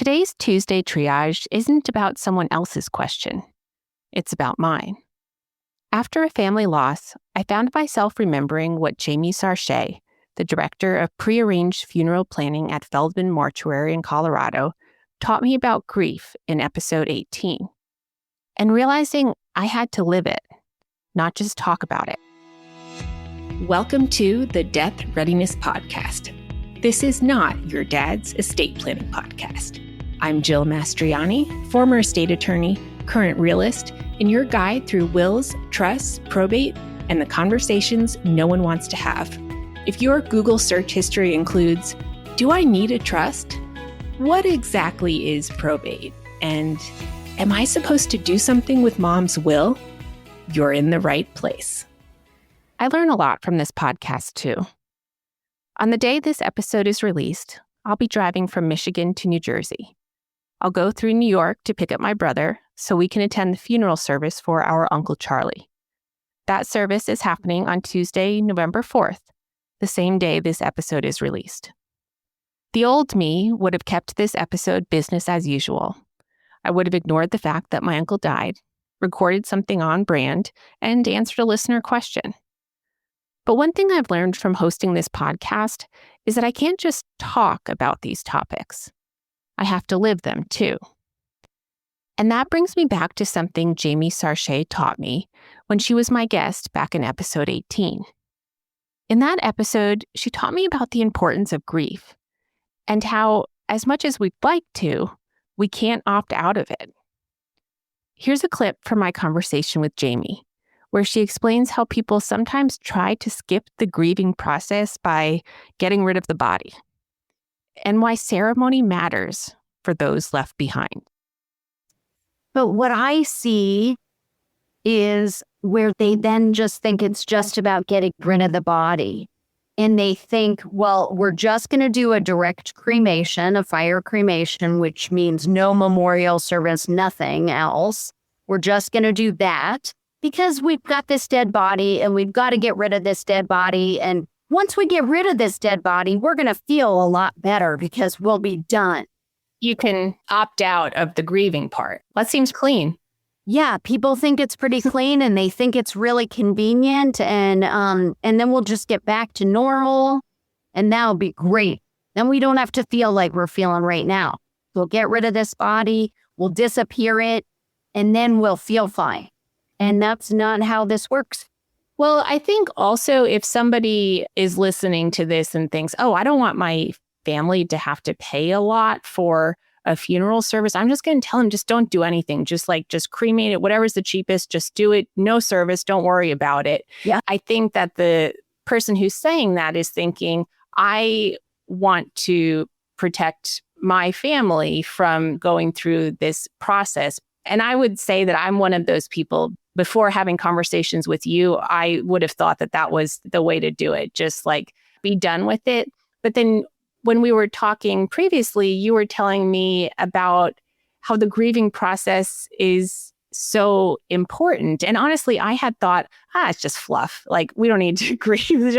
Today's Tuesday Triage isn't about someone else's question. It's about mine. After a family loss, I found myself remembering what Jamie Sarche, the director of prearranged funeral planning at Feldman Mortuary in Colorado, taught me about grief in episode 18, and realizing I had to live it, not just talk about it. Welcome to the Death Readiness Podcast. This is not your dad's estate planning podcast. I'm Jill Mastriani, former estate attorney, current realist, and your guide through wills, trusts, probate, and the conversations no one wants to have. If your Google search history includes, "Do I need a trust? What exactly is probate? And am I supposed to do something with mom's will?" You're in the right place. I learn a lot from this podcast too. On the day this episode is released, I'll be driving from Michigan to New Jersey. I'll go through New York to pick up my brother so we can attend the funeral service for our Uncle Charlie. That service is happening on Tuesday, November 4th, the same day this episode is released. The old me would have kept this episode business as usual. I would have ignored the fact that my uncle died, recorded something on brand, and answered a listener question. But one thing I've learned from hosting this podcast is that I can't just talk about these topics. I have to live them too. And that brings me back to something Jamie Sarche taught me when she was my guest back in episode 18. In that episode, she taught me about the importance of grief and how, as much as we'd like to, we can't opt out of it. Here's a clip from my conversation with Jamie, where she explains how people sometimes try to skip the grieving process by getting rid of the body, and why ceremony matters for those left behind. But what I see is where they then just think it's just about getting rid of the body. And they think, well, we're just going to do a direct cremation, a fire cremation, which means no memorial service, nothing else. We're just going to do that because we've got this dead body and we've got to get rid of this dead body. And once we get rid of this dead body, we're going to feel a lot better because we'll be done. You can opt out of the grieving part. That seems clean. Yeah, people think it's pretty clean and they think it's really convenient and then we'll just get back to normal and that'll be great. Then we don't have to feel like we're feeling right now. We'll get rid of this body, we'll disappear it, and then we'll feel fine. And that's not how this works. Well, I think also if somebody is listening to this and thinks, oh, I don't want my family to have to pay a lot for a funeral service, I'm just going to tell them, just don't do anything. Just cremate it, whatever's the cheapest, just do it. No service, don't worry about it. Yeah. I think that the person who's saying that is thinking, I want to protect my family from going through this process. And I would say that I'm one of those people. Before having conversations with you, I would have thought that that was the way to do it. Just be done with it. But then when we were talking previously, you were telling me about how the grieving process is so important. And honestly, I had thought, it's just fluff. We don't need to grieve.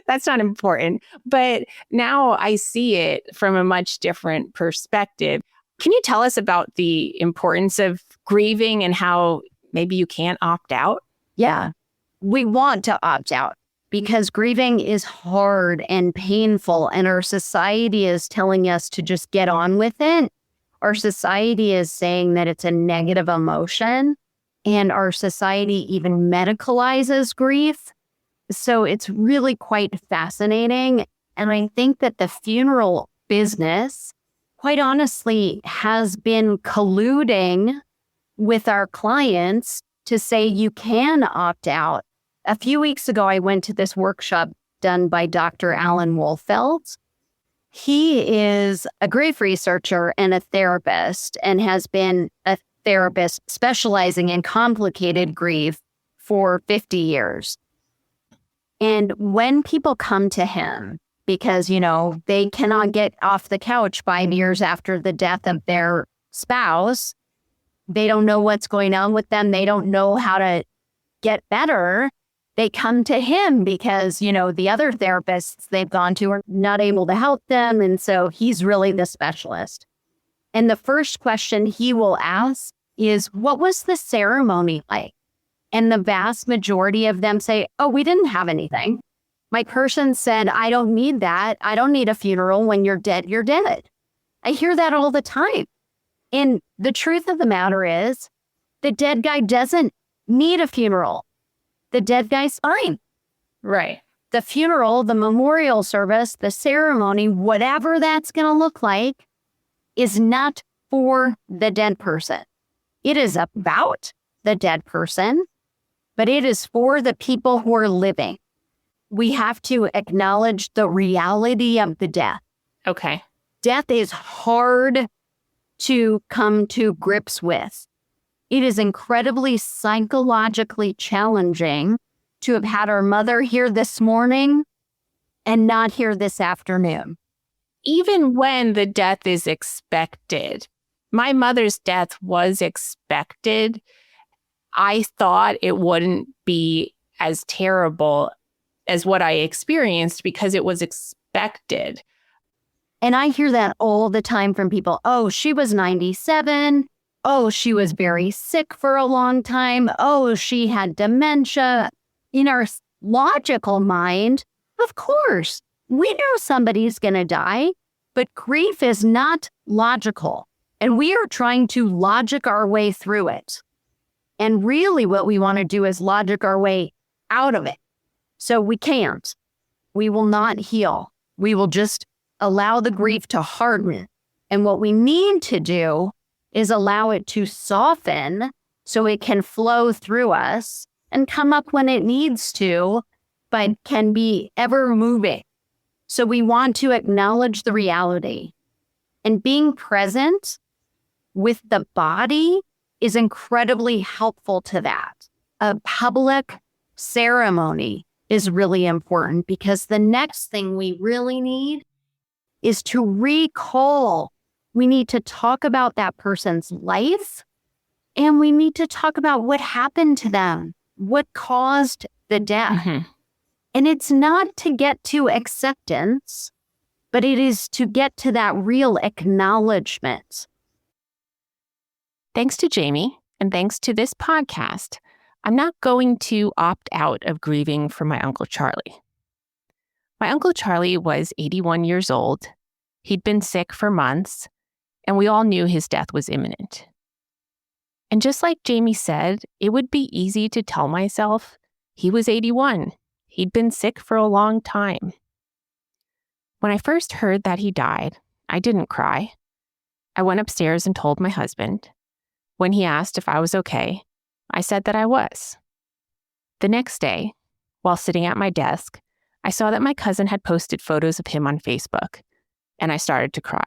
That's not important. But now I see it from a much different perspective. Can you tell us about the importance of grieving and how maybe you can't opt out? Yeah, we want to opt out because grieving is hard and painful, and our society is telling us to just get on with it. Our society is saying that it's a negative emotion, and our society even medicalizes grief. So it's really quite fascinating. And I think that the funeral business, quite honestly, has been colluding with our clients to say you can opt out. A few weeks ago, I went to this workshop done by Dr. Alan Wolfeld. He is a grief researcher and a therapist and has been a therapist specializing in complicated grief for 50 years. And when people come to him, because, they cannot get off the couch 5 years after the death of their spouse, they don't know what's going on with them. They don't know how to get better. They come to him because, the other therapists they've gone to are not able to help them. And so he's really the specialist. And the first question he will ask is, what was the ceremony like? And the vast majority of them say, oh, we didn't have anything. My person said, I don't need that. I don't need a funeral. When you're dead, you're dead. I hear that all the time. And the truth of the matter is, the dead guy doesn't need a funeral. The dead guy's fine. Right. The funeral, the memorial service, the ceremony, whatever that's going to look like, is not for the dead person. It is about the dead person, but it is for the people who are living. We have to acknowledge the reality of the death. Okay. Death is hard to come to grips with. It is incredibly psychologically challenging to have had our mother here this morning and not here this afternoon. Even when the death is expected, my mother's death was expected. I thought it wouldn't be as terrible as what I experienced because it was expected. And I hear that all the time from people. Oh, she was 97. Oh, she was very sick for a long time. Oh, she had dementia. In our logical mind, of course, we know somebody's going to die, but grief is not logical. And we are trying to logic our way through it. And really what we want to do is logic our way out of it. So we can't. We will not heal. We will just allow the grief to harden. And what we need to do is allow it to soften so it can flow through us and come up when it needs to, but can be ever moving. So we want to acknowledge the reality. And being present with the body is incredibly helpful to that. A public ceremony is really important because the next thing we really need is to recall. We need to talk about that person's life, and we need to talk about what happened to them, what caused the death. Mm-hmm. And it's not to get to acceptance, but it is to get to that real acknowledgement. Thanks to Jamie, and thanks to this podcast, I'm not going to opt out of grieving for my Uncle Charlie. My Uncle Charlie was 81 years old. He'd been sick for months, and we all knew his death was imminent. And just like Jamie said, it would be easy to tell myself he was 81. He'd been sick for a long time. When I first heard that he died, I didn't cry. I went upstairs and told my husband. When he asked if I was okay, I said that I was. The next day, while sitting at my desk, I saw that my cousin had posted photos of him on Facebook, and I started to cry.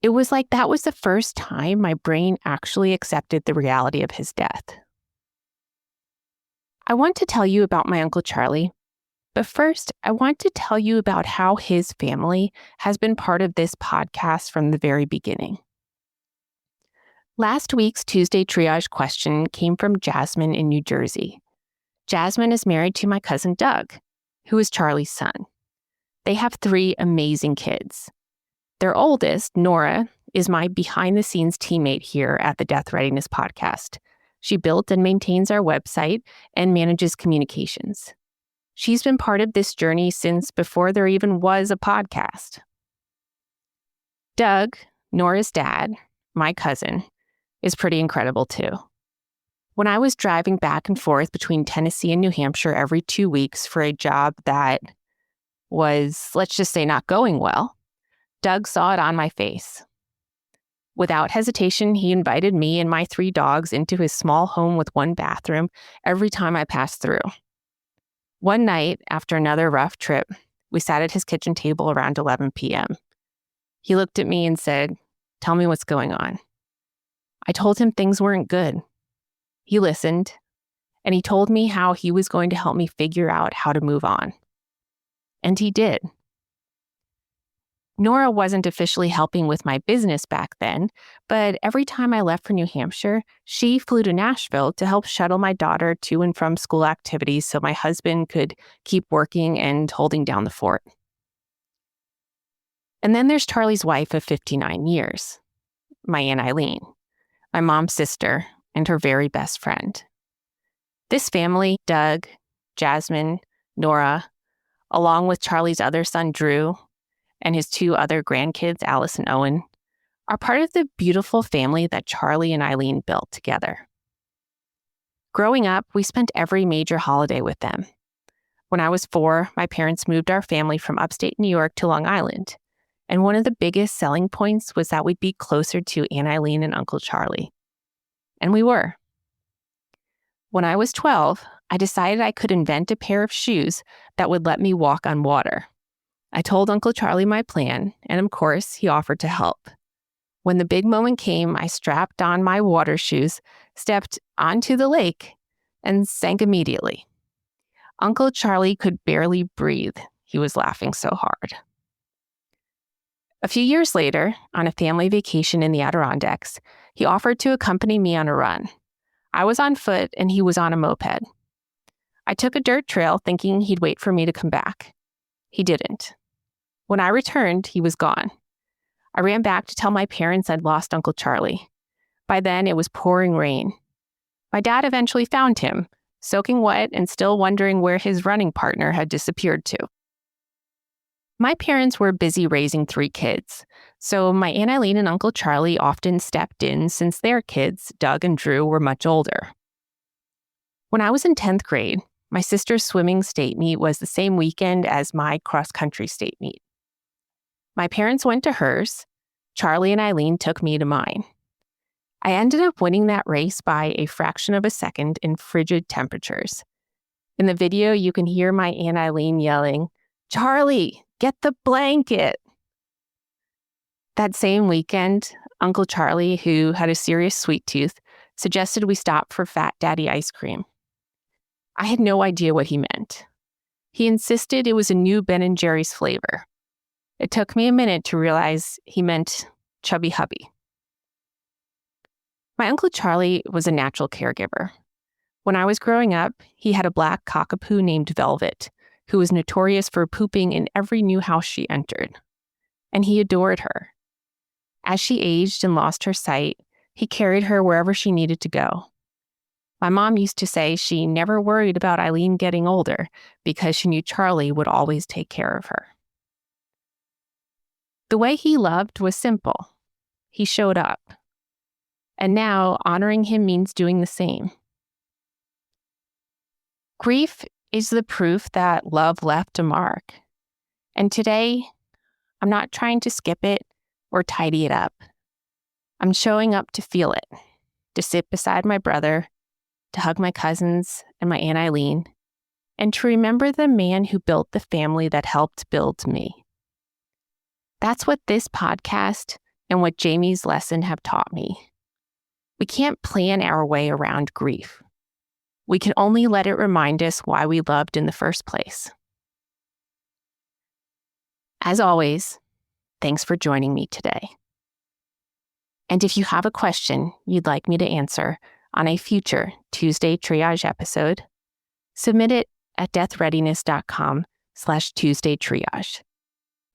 It was like that was the first time my brain actually accepted the reality of his death. I want to tell you about my Uncle Charlie, but first, I want to tell you about how his family has been part of this podcast from the very beginning. Last week's Tuesday Triage question came from Jasmine in New Jersey. Jasmine is married to my cousin Doug, who is Charlie's son. They have 3 amazing kids. Their oldest, Nora, is my behind-the-scenes teammate here at the Death Readiness Podcast. She built and maintains our website and manages communications. She's been part of this journey since before there even was a podcast. Doug, Nora's dad, my cousin, is pretty incredible too. When I was driving back and forth between Tennessee and New Hampshire every 2 weeks for a job that was, let's just say, not going well, Doug saw it on my face. Without hesitation, he invited me and my 3 dogs into his small home with 1 bathroom every time I passed through. One night, after another rough trip, we sat at his kitchen table around 11 p.m. He looked at me and said, "Tell me what's going on." I told him things weren't good. He listened, and he told me how he was going to help me figure out how to move on. And he did. Nora wasn't officially helping with my business back then, but every time I left for New Hampshire, she flew to Nashville to help shuttle my daughter to and from school activities so my husband could keep working and holding down the fort. And then there's Charlie's wife of 59 years, my Aunt Eileen, my mom's sister, and her very best friend. This family, Doug, Jasmine, Nora, along with Charlie's other son, Drew, and his two other grandkids, Alice and Owen, are part of the beautiful family that Charlie and Eileen built together. Growing up, we spent every major holiday with them. When I was 4, my parents moved our family from upstate New York to Long Island, and one of the biggest selling points was that we'd be closer to Aunt Eileen and Uncle Charlie. And we were. When I was 12, I decided I could invent a pair of shoes that would let me walk on water. I told Uncle Charlie my plan, and of course, he offered to help. When the big moment came, I strapped on my water shoes, stepped onto the lake, and sank immediately. Uncle Charlie could barely breathe. He was laughing so hard. A few years later, on a family vacation in the Adirondacks, he offered to accompany me on a run. I was on foot and he was on a moped. I took a dirt trail thinking he'd wait for me to come back. He didn't. When I returned, he was gone. I ran back to tell my parents I'd lost Uncle Charlie. By then, it was pouring rain. My dad eventually found him, soaking wet and still wondering where his running partner had disappeared to. My parents were busy raising 3 kids, so my Aunt Eileen and Uncle Charlie often stepped in since their kids, Doug and Drew, were much older. When I was in 10th grade, my sister's swimming state meet was the same weekend as my cross-country state meet. My parents went to hers. Charlie and Eileen took me to mine. I ended up winning that race by a fraction of a second in frigid temperatures. In the video, you can hear my Aunt Eileen yelling, "Charlie, get the blanket!" That same weekend, Uncle Charlie, who had a serious sweet tooth, suggested we stop for Fat Daddy ice cream. I had no idea what he meant. He insisted it was a new Ben & Jerry's flavor. It took me a minute to realize he meant Chubby Hubby. My Uncle Charlie was a natural caregiver. When I was growing up, he had a black cockapoo named Velvet, who was notorious for pooping in every new house she entered. And he adored her. As she aged and lost her sight, he carried her wherever she needed to go. My mom used to say she never worried about Eileen getting older because she knew Charlie would always take care of her. The way he loved was simple. He showed up. And now, honoring him means doing the same. Grief is the proof that love left a mark. And today, I'm not trying to skip it or tidy it up. I'm showing up to feel it, to sit beside my brother, to hug my cousins and my Aunt Eileen, and to remember the man who built the family that helped build me. That's what this podcast and what Jamie's lesson have taught me. We can't plan our way around grief. We can only let it remind us why we loved in the first place. As always, thanks for joining me today. And if you have a question you'd like me to answer on a future Tuesday Triage episode, submit it at deathreadiness.com/Tuesday Triage.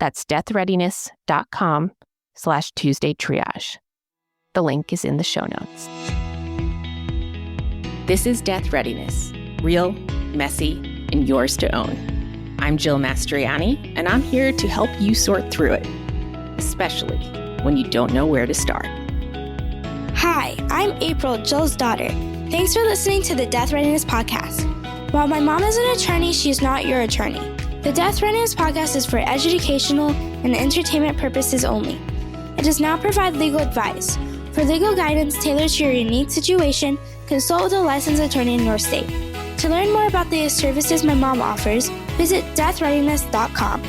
That's deathreadiness.com/Tuesday Triage. The link is in the show notes. This is Death Readiness, real, messy, and yours to own. I'm Jill Mastriani, and I'm here to help you sort through it, especially when you don't know where to start. Hi, I'm April, Jill's daughter. Thanks for listening to the Death Readiness Podcast. While my mom is an attorney, she's not your attorney. The Death Readiness Podcast is for educational and entertainment purposes only. It does not provide legal advice. For legal guidance tailored to your unique situation, consult with a licensed attorney in your state. To learn more about the services my mom offers, visit deathreadiness.com.